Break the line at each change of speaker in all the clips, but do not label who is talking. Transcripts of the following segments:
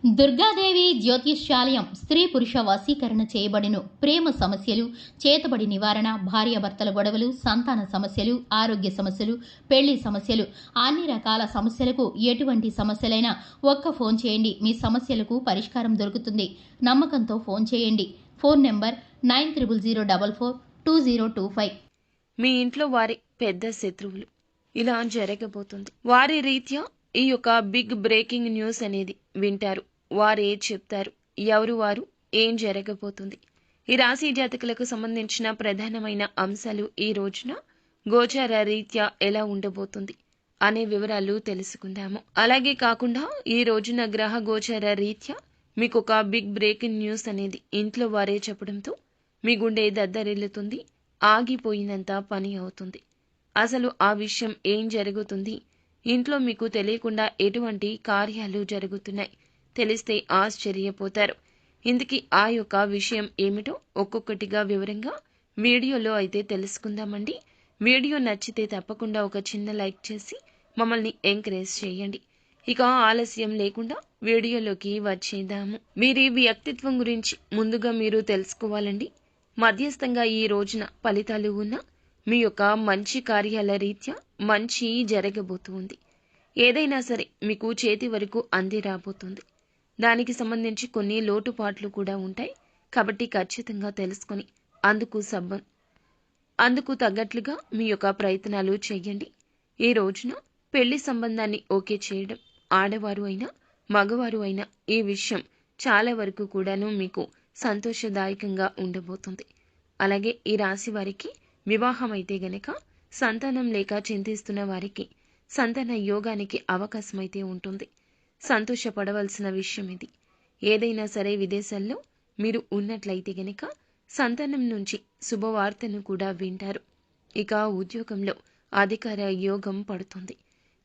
దుర్గాదేవి జ్యోతిష్యాలయం స్త్రీ పురుష వశీకరణ చేయబడిను. ప్రేమ సమస్యలు, చేతబడి నివారణ, భార్యాభర్తల గొడవలు, సంతాన సమస్యలు, ఆరోగ్య సమస్యలు, పెళ్లి సమస్యలు, అన్ని రకాల సమస్యలకు ఎటువంటి సమస్యలైనా ఒక్క ఫోన్ చేయండి. మీ సమస్యలకు పరిష్కారం దొరుకుతుంది. నమ్మకంతో ఫోన్ చేయండి. Phone number 9000442025.
మీ ఇంట్లో వారి పెద్ద శత్రువులు ఇలా జరగబోతుంది. వారి రీత్యా ఈ యొక్క బిగ్ బ్రేకింగ్ న్యూస్ అనేది వింటారు. వారే చెప్తారు ఎవరు వారు, ఏం జరగబోతుంది. ఈ రాశి జాతకులకు సంబంధించిన ప్రధానమైన అంశాలు ఈ రోజున గోచార రీత్యా ఎలా ఉండబోతుంది అనే వివరాలు తెలుసుకుందాము. అలాగే కాకుండా ఈ రోజున గ్రహ గోచార రీత్యా మీకు ఒక బిగ్ బ్రేకింగ్ న్యూస్ అనేది ఇంట్లో వారే చెప్పడంతో మీ గుండె దద్దరిల్లుతుంది. ఆగిపోయినంత పని అవుతుంది. అసలు ఆ విషయం ఏం జరుగుతుంది, ఇంట్లో మీకు తెలియకుండా ఎటువంటి కార్యాలు జరుగుతున్నాయి, తెలిస్తే ఆశ్చర్యపోతారు. ఇందుకీ ఆ యొక్క విషయం ఏమిటో ఒక్కొక్కటిగా వివరంగా వీడియోలో అయితే తెలుసుకుందామండి. వీడియో నచ్చితే తప్పకుండా ఒక చిన్న లైక్ చేసి మమ్మల్ని ఎంకరేజ్ చేయండి. ఇక ఆలస్యం లేకుండా వీడియోలోకి వచ్చేద్దాము. వీరి వ్యక్తిత్వం గురించి ముందుగా మీరు తెలుసుకోవాలండి. మధ్యస్థంగా ఈ రోజున ఫలితాలు ఉన్న మీ యొక్క మంచి కార్యాల రీత్యా మంచి జరగబోతుంది. ఏదైనా సరే మీకు చేతి వరకు అంది రాబోతుంది. దానికి సంబంధించి కొన్ని లోటుపాట్లు కూడా ఉంటాయి. కాబట్టి ఖచ్చితంగా తెలుసుకొని అందుకు తగ్గట్లుగా మీ యొక్క ప్రయత్నాలు చేయండి. ఈ రోజున పెళ్లి సంబంధాన్ని ఓకే చేయడం, ఆడవారు అయినా మగవారు అయినా ఈ విషయం చాలా వరకు కూడాను మీకు సంతోషదాయకంగా ఉండబోతుంది. అలాగే ఈ రాశి వారికి వివాహం అయితే గనక సంతానం లేక చింతిస్తున్న వారికి సంతాన యోగానికి అవకాశం అయితే ఉంటుంది. సంతోషపడవలసిన విషయం ఇది. ఏదైనా సరే విదేశాల్లో మీరు ఉన్నట్లయితే గనక సంతానం నుంచి శుభవార్తను కూడా వింటారు. ఇక ఉద్యోగంలో అధికార యోగం పడుతుంది.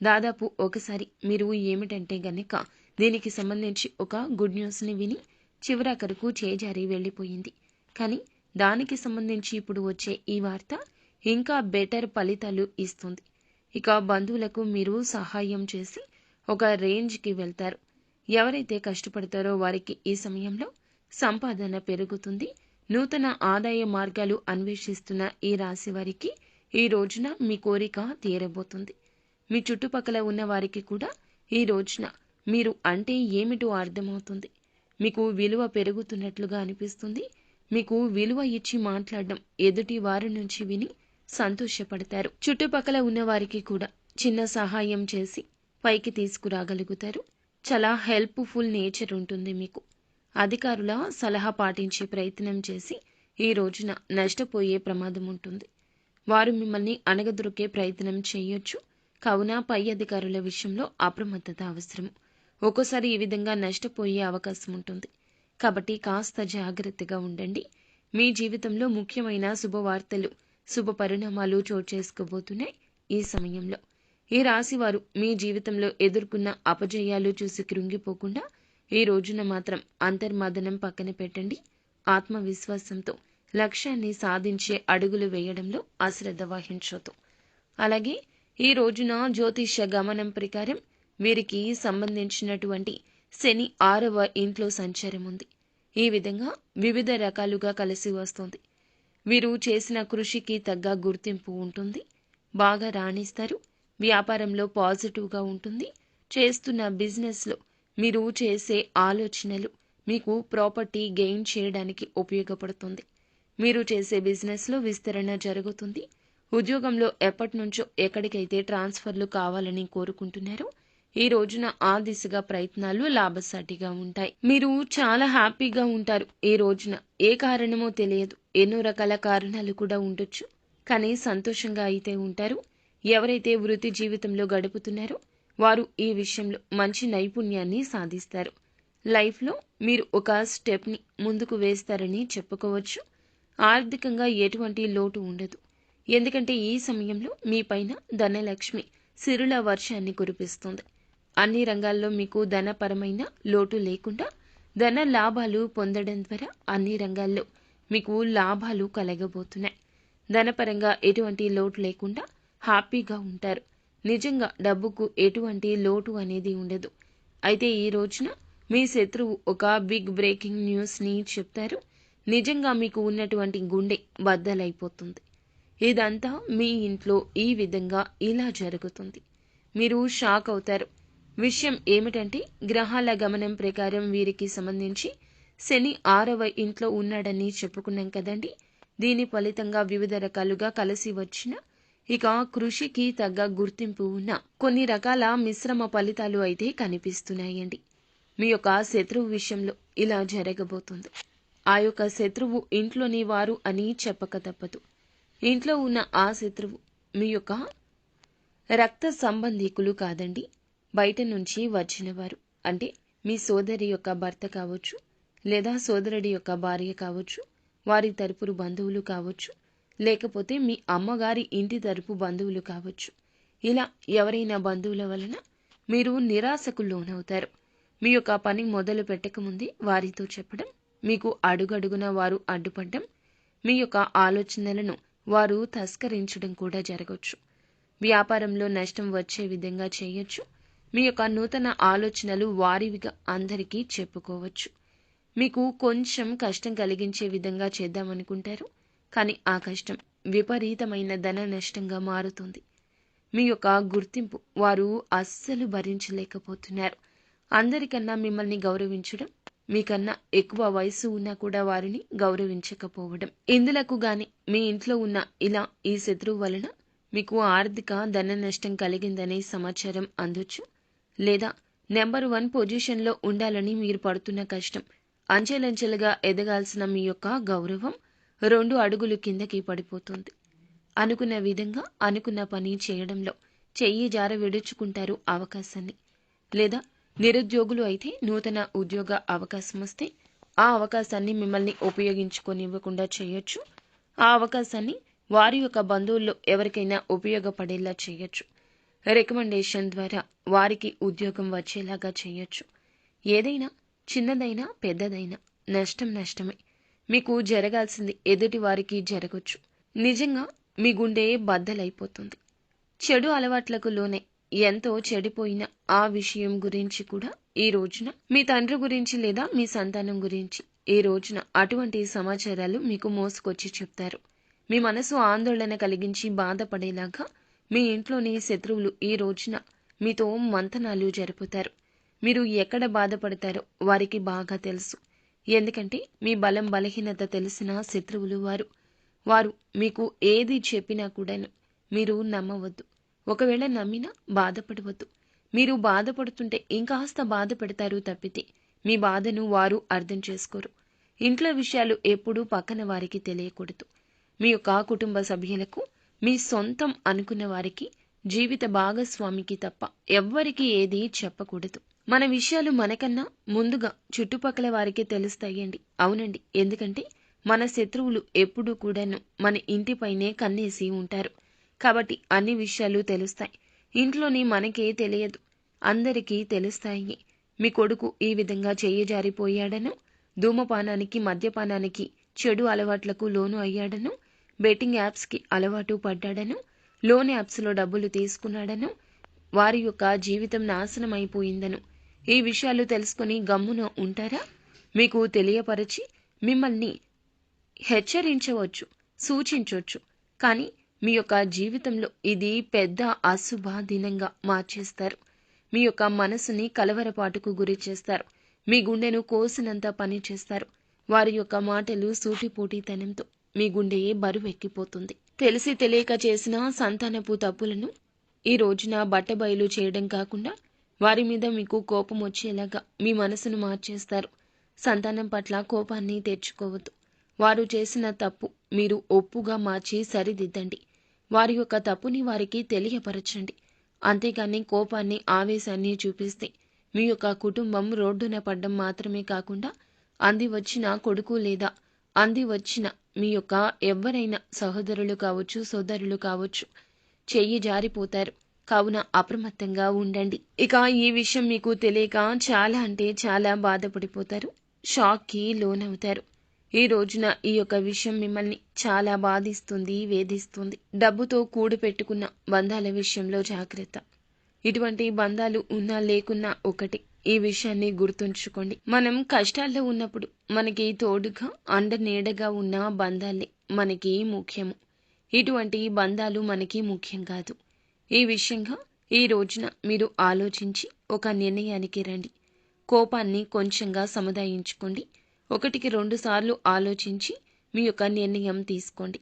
దాదాపు ఒకసారి మీరు ఏమిటంటే గనక దీనికి సంబంధించి ఒక గుడ్ న్యూస్ని విని చివరాఖరుకు చేజారి వెళ్ళిపోయింది. కానీ దానికి సంబంధించి ఇప్పుడు వచ్చే ఈ వార్త ఇంకా బెటర్ ఫలితాలు ఇస్తుంది. ఇక బంధువులకు మీరు సహాయం చేసి ఒక రేంజ్కి వెళ్తారు. ఎవరైతే కష్టపడతారో వారికి ఈ సమయంలో సంపాదన పెరుగుతుంది. నూతన ఆదాయ మార్గాలు అన్వేషిస్తున్న ఈ రాశి వారికి ఈ రోజున మీ కోరిక తీరబోతుంది. మీ చుట్టుపక్కల ఉన్న వారికి కూడా ఈ రోజున మీరు అంటే ఏమిటో అర్థమవుతుంది. మీకు విలువ పెరుగుతున్నట్లుగా అనిపిస్తుంది. మీకు విలువ ఇచ్చి మాట్లాడడం ఎదుటి వారి నుంచి విని సంతోషపడతారు. చుట్టుపక్కల ఉన్న వారికి కూడా చిన్న సహాయం చేసి పైకి తీసుకురాగలుగుతారు. చాలా హెల్ప్ఫుల్ నేచర్ ఉంటుంది మీకు. అధికారుల సలహా పాటించే ప్రయత్నం చేసి ఈ రోజున నష్టపోయే ప్రమాదం ఉంటుంది. వారు మిమ్మల్ని అణగదొరికే ప్రయత్నం చేయొచ్చు. కావున పై అధికారుల విషయంలో అప్రమత్తత అవసరం. ఒక్కోసారి ఈ విధంగా నష్టపోయే అవకాశం ఉంటుంది. కాబట్టి కాస్త జాగ్రత్తగా ఉండండి. మీ జీవితంలో ముఖ్యమైన శుభవార్తలు, శుభ పరిణామాలు చోటు చేసుకోబోతున్నాయి. ఈ సమయంలో ఈ రాశివారు మీ జీవితంలో ఎదుర్కొన్న అపజయాలు చూసి కృంగిపోకుండా ఈ రోజున మాత్రం అంతర్మాదనం పక్కన పెట్టండి. ఆత్మవిశ్వాసంతో లక్ష్యాన్ని సాధించే అడుగులు వేయడంలో అశ్రద్ధ వహించొద్దు. అలాగే ఈ రోజున జ్యోతిష్య గమనం ప్రకారం వీరికి సంబంధించినటువంటి శని 6వ ఇంట్లో సంచారం ఉంది. ఈ విధంగా వివిధ రకాలుగా కలిసి వస్తుంది. వీరు చేసిన కృషికి తగ్గ గుర్తింపు ఉంటుంది. బాగా రాణిస్తారు. వ్యాపారంలో పాజిటివ్గా ఉంటుంది. చేస్తున్న బిజినెస్లో మీరు చేసే ఆలోచనలు మీకు ప్రాపర్టీ గెయిన్ చేయడానికి ఉపయోగపడుతుంది. మీరు చేసే బిజినెస్లో విస్తరణ జరుగుతుంది. ఉద్యోగంలో ఎప్పటి నుంచో ఎక్కడికైతే ట్రాన్స్ఫర్లు కావాలని కోరుకుంటున్నారో ఈ రోజున ఆ దిశగా ప్రయత్నాలు లాభసాటిగా ఉంటాయి. మీరు చాలా హ్యాపీగా ఉంటారు. ఈ రోజున ఏ కారణమో తెలియదు. ఎన్నో రకాల కారణాలు కూడా ఉండొచ్చు. కానీ సంతోషంగా అయితే ఉంటారు. ఎవరైతే వృత్తి జీవితంలో గడుపుతున్నారో వారు ఈ విషయంలో మంచి నైపుణ్యాన్ని సాధిస్తారు. లైఫ్లో మీరు ఒక స్టెప్ని ముందుకు వేస్తారని చెప్పుకోవచ్చు. ఆర్థికంగా ఎటువంటి లోటు ఉండదు. ఎందుకంటే ఈ సమయంలో మీ పైన ధనలక్ష్మి సిరుల వర్షాన్ని కురిపిస్తుంది. అన్ని రంగాల్లో మీకు ధనపరమైన లోటు లేకుండా ధన లాభాలు పొందడం ద్వారా అన్ని రంగాల్లో మీకు లాభాలు కలగబోతున్నాయి. ధనపరంగా ఎటువంటి లోటు లేకుండా హ్యాపీగా ఉంటారు. నిజంగా డబ్బుకు ఎటువంటి లోటు అనేది ఉండదు. అయితే ఈ రోజున మీ శత్రువు ఒక బిగ్ బ్రేకింగ్ న్యూస్ని చెప్తారు. నిజంగా మీకు ఉన్నటువంటి గుండె బద్దలైపోతుంది. ఇదంతా మీ ఇంట్లో ఈ విధంగా ఇలా జరుగుతుంది. మీరు షాక్ అవుతారు. విషయం ఏమిటంటే గ్రహాల గమనం ప్రకారం వీరికి సంబంధించి శని 6వ ఇంట్లో ఉన్నాడని చెప్పుకున్నాం కదండి. దీని ఫలితంగా వివిధ రకాలుగా కలిసి వచ్చిన ఇక కృషికి తగ్గ గుర్తింపు ఉన్న కొన్ని రకాల మిశ్రమ ఫలితాలు అయితే కనిపిస్తున్నాయండి. మీ యొక్క శత్రువు విషయంలో ఇలా జరగబోతుంది. ఆ యొక్క శత్రువు ఇంట్లోని వారు అని చెప్పక తప్పదు. ఇంట్లో ఉన్న ఆ శత్రువు మీ యొక్క రక్త సంబంధీకులు కాదండి, బయట నుంచి వచ్చినవారు. అంటే మీ సోదరి యొక్క భర్త కావచ్చు, లేదా సోదరుడి యొక్క భార్య కావచ్చు, వారి తరపు బంధువులు కావచ్చు, లేకపోతే మీ అమ్మగారి ఇంటి తరపు బంధువులు కావచ్చు. ఇలా ఎవరైనా బంధువుల వలన మీరు నిరాశకు లోనవుతారు. మీ యొక్క పని మొదలు పెట్టకముందే వారితో చెప్పడం, మీకు అడుగడుగున వారు అడ్డుపడడం, మీ యొక్క ఆలోచనలను వారు తస్కరించడం కూడా జరగవచ్చు. వ్యాపారంలో నష్టం వచ్చే విధంగా చేయొచ్చు. మీ యొక్క నూతన ఆలోచనలు వారివిగా అందరికీ చెప్పుకోవచ్చు. మీకు కొంచెం కష్టం కలిగించే విధంగా చేద్దామనుకుంటారు, కానీ ఆ కష్టం విపరీతమైన ధన నష్టంగా మారుతుంది. మీ యొక్క గుర్తింపు వారు అస్సలు భరించలేకపోతున్నారు. అందరికన్నా మిమ్మల్ని గౌరవించడం, మీకన్నా ఎక్కువ వయసు ఉన్నా కూడా వారిని గౌరవించకపోవడం, ఇందులకు గాని మీ ఇంట్లో ఉన్న ఇలా ఈ శత్రువు వలన మీకు ఆర్థిక ధన నష్టం కలిగిందనే సమాచారం అందొచ్చు. లేదా నెంబర్ 1 పొజిషన్లో ఉండాలని మీరు పడుతున్న కష్టం, అంచెలంచెలుగా ఎదగాల్సిన మీ యొక్క గౌరవం 2 అడుగులు కిందకి పడిపోతుంది. అనుకున్న విధంగా అనుకున్న పని చేయడంలో చెయ్యి జార విడుచుకుంటారు అవకాశాన్ని. లేదా నిరుద్యోగులు అయితే నూతన ఉద్యోగ అవకాశం వస్తే ఆ అవకాశాన్ని మిమ్మల్ని ఉపయోగించుకోనివ్వకుండా చేయొచ్చు. ఆ అవకాశాన్ని వారి యొక్క బంధువుల్లో ఎవరికైనా ఉపయోగపడేలా చేయొచ్చు. రికమెండేషన్ ద్వారా వారికి ఉద్యోగం వచ్చేలాగా చేయొచ్చు. ఏదైనా చిన్నదైనా పెద్దదైనా నష్టం నష్టమే. మీకు జరగాల్సింది ఎదుటి వారికి జరగొచ్చు. నిజంగా మీ గుండె బద్దలైపోతుంది. చెడు అలవాట్లకు లోనే ఎంతో చెడిపోయిన ఆ విషయం గురించి కూడా ఈ రోజున మీ తండ్రి గురించి లేదా మీ సంతానం గురించి ఈ రోజున అటువంటి సమాచారాలు మీకు మోసుకొచ్చి చెప్తారు. మీ మనసు ఆందోళన కలిగించి బాధపడేలాగా మీ ఇంట్లోని శత్రువులు ఈ రోజున మీతో మంతనాలు జరుపుతారు. మీరు ఎక్కడ బాధపడతారో వారికి బాగా తెలుసు. ఎందుకంటే మీ బలం బలహీనత తెలిసిన శత్రువులు వారు మీకు ఏది చెప్పినా కూడాను మీరు నమ్మవద్దు. ఒకవేళ నమ్మినా బాధపడవద్దు. మీరు బాధపడుతుంటే ఇంకాస్త బాధపడతారు తప్పితే మీ బాధను వారు అర్థం చేసుకోరు. ఇంట్లో విషయాలు ఎప్పుడూ పక్కన వారికి తెలియకూడదు. మీ యొక్క కుటుంబ సభ్యులకు, మీ సొంతం అనుకున్న వారికి, జీవిత భాగస్వామికి తప్ప ఎవ్వరికీ ఏదీ చెప్పకూడదు. మన విషయాలు మనకన్నా ముందుగా చుట్టుపక్కల వారికి తెలుస్తాయండి. అవునండి, ఎందుకంటే మన శత్రువులు ఎప్పుడూ కూడాను మన ఇంటిపైనే కన్నేసి ఉంటారు. కాబట్టి అన్ని విషయాలు తెలుస్తాయి. ఇంట్లోని మనకే తెలియదు, అందరికీ తెలుస్తాయి. మీ కొడుకు ఈ విధంగా చెయ్యి జారిపోయాడనో, ధూమపానానికి, మద్యపానానికి, చెడు అలవాట్లకు లోను అయ్యాడనో, బెట్టింగ్ యాప్స్కి అలవాటు పడ్డాడనో, లోన్ యాప్స్లో డబ్బులు తీసుకున్నాడనో, వారి యొక్క జీవితం నాశనం అయిపోయిందనో ఈ విషయాలు తెలుసుకుని గమ్మున ఉంటారా? మీకు తెలియపరిచి మిమ్మల్ని హెచ్చరించవచ్చు, సూచించవచ్చు. కానీ మీ యొక్క జీవితంలో ఇది పెద్ద అశుభ దినంగా మార్చేస్తారు. మీ యొక్క మనసుని కలవరపాటుకు గురి చేస్తారు. మీ గుండెను కోసినంత పని చేస్తారు. వారి యొక్క మాటలు సూటిపోటీతనంతో మీ గుండె బరువెక్కిపోతుంది. తెలిసి తెలియక చేసిన సంతానపు తప్పులను ఈ రోజున బట్టబయలు చేయడం కాకుండా వారి మీద మీకు కోపం వచ్చేలాగా మీ మనసును మార్చేస్తారు. సంతానం పట్ల కోపాన్ని తెచ్చుకోవద్దు. వారు చేసిన తప్పు మీరు ఒప్పుగా మార్చి సరిదిద్దండి. వారి యొక్క తప్పుని వారికి తెలియపరచండి. అంతేగాని కోపాన్ని, ఆవేశాన్ని చూపిస్తే మీ యొక్క కుటుంబం రోడ్డున పడ్డం మాత్రమే కాకుండా అంది వచ్చిన కొడుకు లేదా అంది వచ్చిన మీ యొక్క ఎవరైనా సహోదరులు కావచ్చు, సోదరులు కావచ్చు, చెయ్యి జారిపోతారు. కావున అప్రమత్తంగా ఉండండి. ఇక ఈ విషయం మీకు తెలియక చాలా అంటే చాలా బాధపడిపోతారు, షాక్కి లోనవుతారు. ఈ రోజున ఈ యొక్క విషయం మిమ్మల్ని చాలా బాధిస్తుంది, వేధిస్తుంది. డబ్బుతో కూడిపెట్టుకున్న బంధాల విషయంలో జాగ్రత్త. ఇటువంటి బంధాలు ఉన్నా లేకున్నా ఒకటి. ఈ విషయాన్ని గుర్తుంచుకోండి. మనం కష్టాల్లో ఉన్నప్పుడు మనకి తోడుగా అండ నీడగా ఉన్న బంధాలే మనకి ముఖ్యము. ఇటువంటి బంధాలు మనకి ముఖ్యం కాదు. ఈ విషయంగా ఈ రోజున మీరు ఆలోచించి ఒక నిర్ణయానికి రండి. కోపాన్ని కొంచెంగా సముదాయించుకోండి. 1కి 2 సార్లు ఆలోచించి మీ యొక్క నిర్ణయం తీసుకోండి.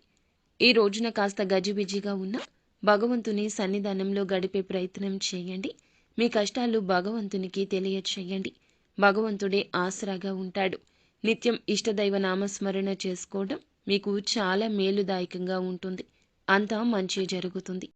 ఈ రోజున కాస్త గజిబిజిగా ఉన్న భగవంతుని సన్నిధానంలో గడిపే ప్రయత్నం చేయండి. మీ కష్టాలు భగవంతునికి తెలియచేయండి. భగవంతుడే ఆసరాగా ఉంటాడు. నిత్యం ఇష్టదైవ నామస్మరణ చేసుకోవడం మీకు చాలా మేలుదాయకంగా ఉంటుంది. అంతా మంచి జరుగుతుంది.